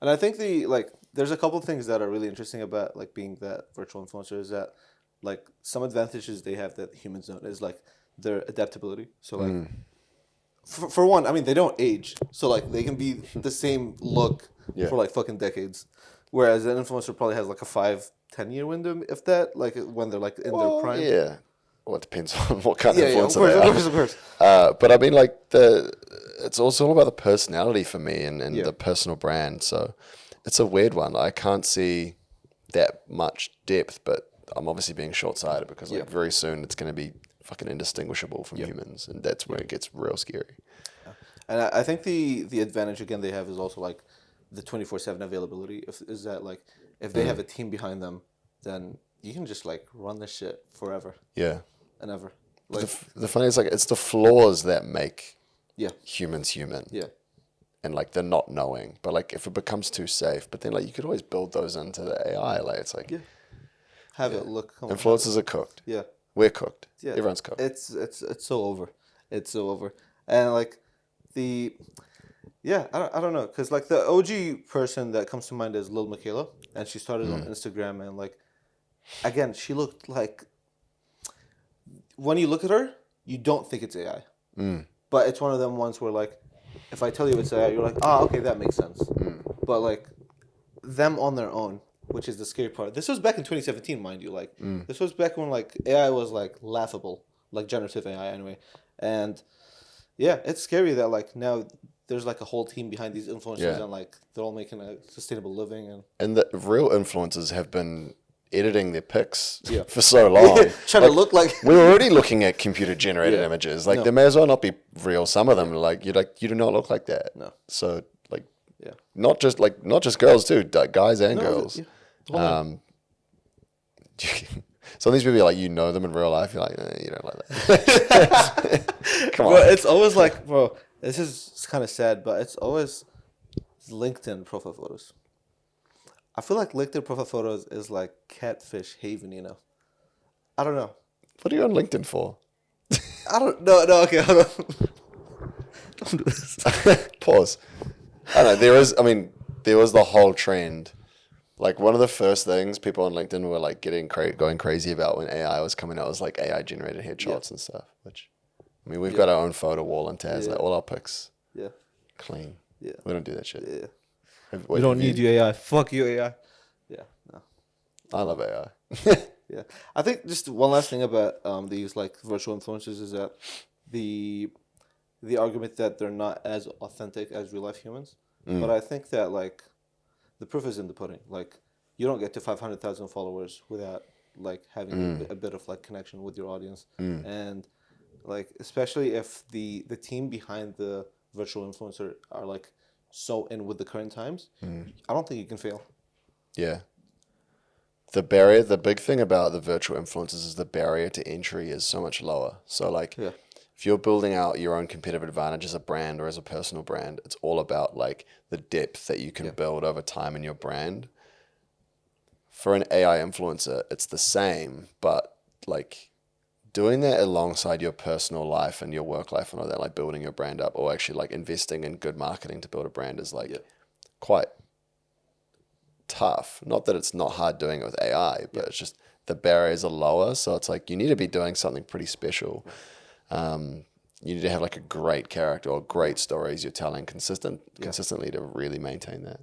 And I think there's a couple of things that are really interesting about like being that virtual influencer is that like some advantages they have that humans don't is like their adaptability. So like for one, I mean they don't age, so like they can be the same look Yeah. for like fucking decades, whereas an influencer probably has like a 5-10 year window if that like when they're like in their prime. Yeah. Well, it depends on what kind Yeah, of yeah, of influencer course, they of are. course, of course. But I mean, like it's also all about the personality for me and Yeah. the personal brand. So it's a weird one. I can't see that much depth, but I'm obviously being short-sighted because like Yeah. very soon it's going to be fucking indistinguishable from humans, and that's where it gets real scary. And I think the advantage again they have is also like the 24/7 availability. Is that like if they have a team behind them, then you can just like run this shit forever Yeah. and ever. But Like the funny is like it's the flaws that make yeah, humans human. yeah, And like the not knowing, but like if it becomes too safe, but then like you could always build those into the AI. Like it's like yeah. Have it look. influencers are cooked. Yeah, We're cooked. yeah. Everyone's cooked. It's so over. It's so over. And like the yeah, I don't know because like the OG person that comes to mind is Lil Michaela, and she started on Instagram and like again she looked like when you look at her you don't think it's AI, but it's one of them ones where like if I tell you it's AI you're like okay that makes sense, but like them on their own, which is the scary part. This was back in 2017, mind you. Like this was back when like AI was like laughable, like generative AI anyway. And yeah, it's scary that like now there's like a whole team behind these influencers Yeah. and like they're all making a sustainable living and And the real influencers have been editing their pics Yeah. for so long. trying to look like We're already looking at computer generated Yeah. images. Like No. they may as well not be real. Some of them like you do not look like that. No. So like yeah. not just girls too, guys and No, girls. yeah. The whole thing. Some of these people, like, you know them in real life, you're like, you don't like that. Come Bro, on. it's always like, bro, this is kind of sad, but it's always LinkedIn profile photos. I feel like LinkedIn profile photos is like catfish haven, you know? I don't know. What are you on LinkedIn for? I don't know. No, okay, hold on. Don't do this. Pause. I don't know. There was the whole trend. Like, one of the first things people on LinkedIn were, like, going crazy about when AI was coming out was, like, AI-generated headshots and stuff, which, I mean, we've got our own photo wall in Taz. Yeah. Like, all our pics Yeah, clean. yeah, We don't do that shit. yeah. Wait, We don't have need you, AI. Fuck you, AI. Yeah, no. I love AI. Yeah, I think just one last thing about these like virtual influencers is that the argument that they're not as authentic as real life humans. But I think that like the proof is in the pudding. Like you don't get to 500,000 followers without like having a bit of like connection with your audience, and like especially if the team behind the virtual influencer are like so in with the current times, I don't think you can fail. Yeah. The big thing about the virtual influencers is the barrier to entry is so much lower. So like, Yeah. if you're building out your own competitive advantage as a brand or as a personal brand, it's all about like the depth that you can build over time in your brand. For an AI influencer, it's the same, but like doing that alongside your personal life and your work life and all that, like building your brand up or actually like investing in good marketing to build a brand is like quite tough. Not that it's not hard doing it with AI, but it's just the barriers are lower. So it's like you need to be doing something pretty special. You need to have like a great character or great stories you're telling consistently to really maintain that.